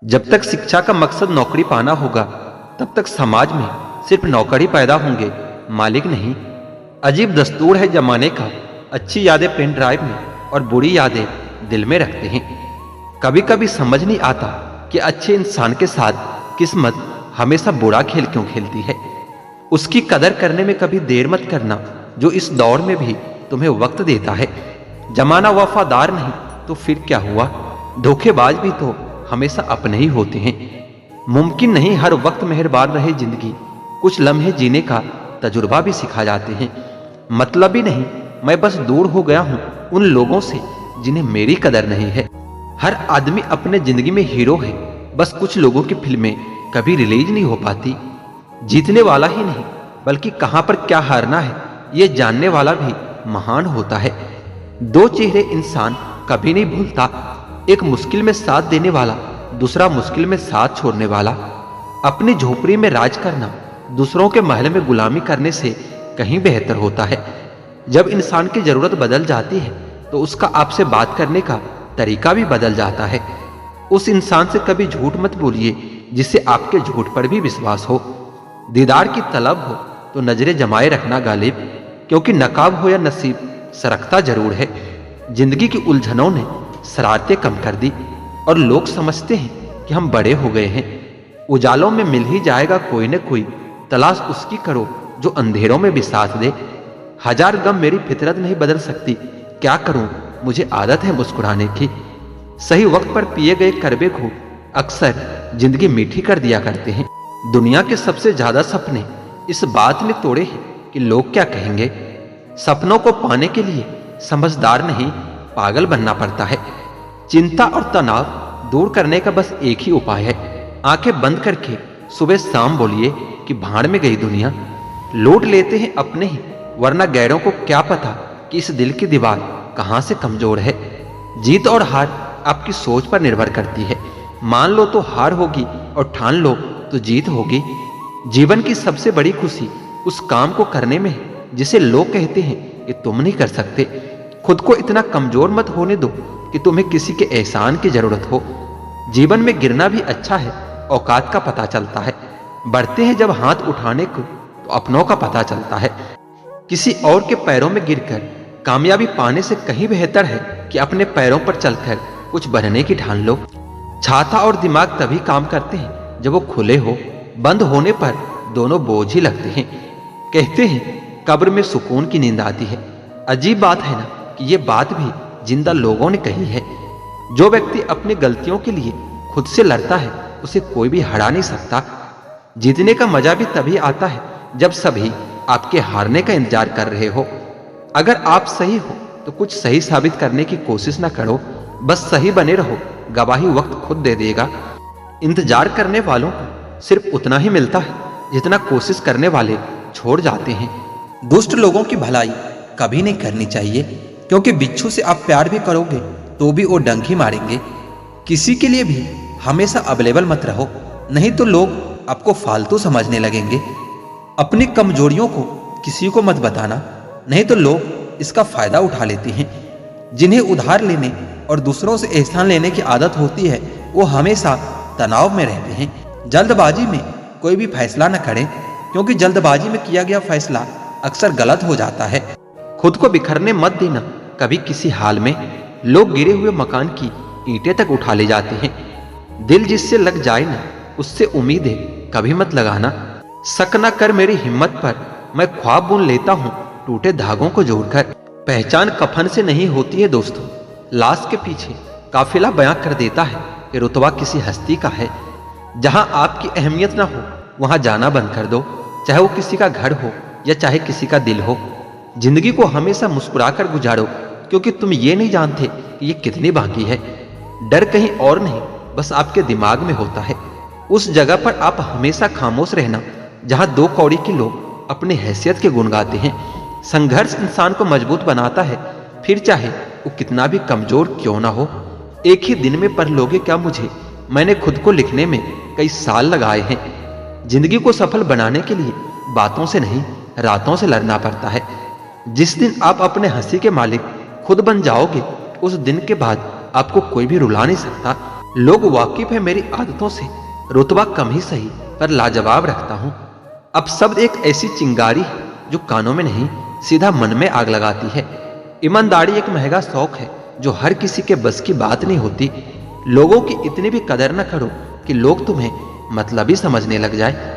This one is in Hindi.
जब तक शिक्षा का मकसद नौकरी पाना होगा, तब तक समाज में सिर्फ नौकर ही पैदा होंगे, मालिक नहीं। अजीब दस्तूर है जमाने का, अच्छी यादें पेन ड्राइव में और बुरी यादें दिल में रखते हैं। कभी कभी समझ नहीं आता कि अच्छे इंसान के साथ किस्मत हमेशा बुरा खेल क्यों खेलती है। उसकी कदर करने में कभी देर मत करना, जो इस दौर में भी तुम्हें वक्त देता है। जमाना वफादार नहीं तो फिर क्या हुआ, धोखेबाज भी तो हमेशा अपने ही होते हैं। मुमकिन नहीं हर वक्त मेहरबान रहे जिंदगी, कुछ लम्हे जीने का तजुर्बा भी सिखा जाते हैं। मतलब ही नहीं, मैं बस दूर हो गया हूं उन लोगों से जिन्हें मेरी कदर नहीं है। हर आदमी अपने जिंदगी में हीरो है, बस कुछ लोगों की फिल्में कभी रिलीज नहीं हो पाती। जीतने वाला ही नहीं, बल्कि कहां पर क्या हारना है ये जानने वाला भी महान होता है। दो चेहरे इंसान कभी नहीं भूलता, एक मुश्किल में साथ देने वाला, दूसरा मुश्किल में साथ छोड़ने वाला। अपनी झोपड़ी में राज करना दूसरों के महल में गुलामी करने से कहीं बेहतर होता है। जब इंसान की जरूरत बदल जाती है तो उसका आपसे बात करने का तरीका भी बदल जाता है। उस इंसान से कभी झूठ मत बोलिए जिससे आपके झूठ पर भी विश्वास हो। दीदार की तलब हो तो नजरें जमाए रखना गालिब, क्योंकि नकाब हो या नसीब सरकता जरूर है। जिंदगी की उलझनों ने शरारतें कम कर दी और लोग समझते हैं कि हम बड़े हो गए हैं। उजालों में मिल ही जाएगा कोई न कोई, तलाश उसकी करो जो अंधेरों में भी साथ दे। हजार गम मेरी फितरत नहीं बदल सकती, क्या करूं मुझे आदत है मुस्कुराने की। सही वक्त पर पिए गए करबे घूंट अक्सर जिंदगी मीठी कर दिया करते हैं। दुनिया के सबसे ज्यादा सपने इस बात ने तोड़े हैं कि लोग क्या कहेंगे। सपनों को पाने के लिए समझदार नहीं, पागल बनना पड़ता है। चिंता और तनाव दूर करने का बस एक ही उपाय है, आंखें बंद करके सुबह शाम बोलिए कि भाड़ में गई दुनिया। लूट लेते हैं अपने ही, वरना गैरों को क्या पता कि इस दिल की दीवार कहां से कमजोर है। जीत और हार आपकी सोच पर निर्भर करती है। मान लो तो हार होगी और ठान लो तो जीत होगी। जीवन की सबसे बड़ी खुशी उस काम को करने में है जिसे लोग कहते हैं कि तुम नहीं कर सकते। खुद को इतना कमजोर मत होने दो कि तुम्हें किसी के एहसान की जरूरत हो। जीवन में गिरना भी अच्छा है, औकात का पता चलता है। बढ़ते हैं जब हाथ उठाने को तो अपनों का पता चलता है। किसी और के पैरों में गिरकर कामयाबी पाने से कहीं बेहतर है कि अपने पैरों पर चलकर कुछ बनने की ठान लो। छाता और दिमाग तभी काम करते हैं जब वो खुले हो, बंद होने पर दोनों बोझ ही लगते हैं। कहते हैं कब्र में सुकून की नींद आती है। अजीब बात है ना कि ये बात भी जिंदा लोगों ने कही है। जो व्यक्ति अपनी गलतियों के लिए खुद से लड़ता है उसे कोई भी हरा नहीं सकता। जीतने का मजा भी तभी आता है जब सभी आपके हारने का इंतजार कर रहे हो। अगर आप सही हो तो कुछ सही साबित करने की कोशिश ना करो, बस सही बने रहो, गवाही वक्त खुद दे देगा। इंतजार करने वालों को सिर्फ उतना ही मिलता है जितना कोशिश करने वाले छोड़ जाते हैं। दुष्ट लोगों की भलाई कभी नहीं करनी चाहिए, क्योंकि बिच्छू से आप प्यार भी करोगे तो भी वो डंक ही मारेंगे। किसी के लिए भी हमेशा अवेलेबल मत रहो, नहीं तो लोग आपको फालतू समझने लगेंगे। अपनी कमजोरियों को किसी को मत बताना, नहीं तो लोग इसका फायदा उठा लेते हैं। जिन्हें उधार लेने और दूसरों से एहसान लेने की आदत होती है वो हमेशा तनाव में रहते हैं। जल्दबाजी में कोई भी फैसला न करें, क्योंकि जल्दबाजी में किया गया फैसला अक्सर गलत हो जाता है। खुद को बिखरने मत देना कभी किसी हाल में। लोग गिरे हुए मकान की ईंटें तक उठा ले जाते हैं। दिल जिससे लग जाए ना उससे उम्मीदें कभी मत लगाना। शक न कर मेरी हिम्मत पर, मैं ख्वाब बुन लेता हूं टूटे धागों को जोड़कर। पहचान कफन से नहीं होती है दोस्तों, लाश के पीछे काफिला बयां कर देता है कि रुतबा किसी हस्ती का है। जहां आपकी अहमियत ना हो वहां जाना बंद कर दो, चाहे वो किसी का घर हो या चाहे किसी का दिल हो। जिंदगी को हमेशा मुस्कुराकर गुजारो, क्योंकि तुम ये नहीं जानते कि ये कितनी बाकी है। डर कहीं और नहीं, बस आपके दिमाग में होता है। उस जगह पर आप हमेशा खामोश रहना जहां दो कौड़ी के लोग अपनी हैसियत के गुण गाते हैं। संघर्ष इंसान को मजबूत बनाता है, फिर चाहे वो कितना भी कमजोर क्यों ना हो। एक ही दिन में पढ़ लोगे क्या मुझे, मैंने खुद को लिखने में कई साल लगाए हैं। जिंदगी को सफल बनाने के लिए बातों से नहीं, रातों से लड़ना पड़ता है। जिस दिन आप अपने हंसी के मालिक खुद बन जाओगे, उस दिन के बाद आपको कोई भी रुला नहीं सकता। लोग वाकिफ है मेरी आदतों से, रुतबा कम ही सही पर लाजवाब रखता हूं। अब शब्द एक ऐसी चिंगारी है जो कानों में नहीं सीधा मन में आग लगाती है। ईमानदारी एक महंगा शौक है जो हर किसी के बस की बात नहीं होती। लोगों की इतनी भी कदर न करो कि लोग तुम्हें मतलबी समझने लग जाए।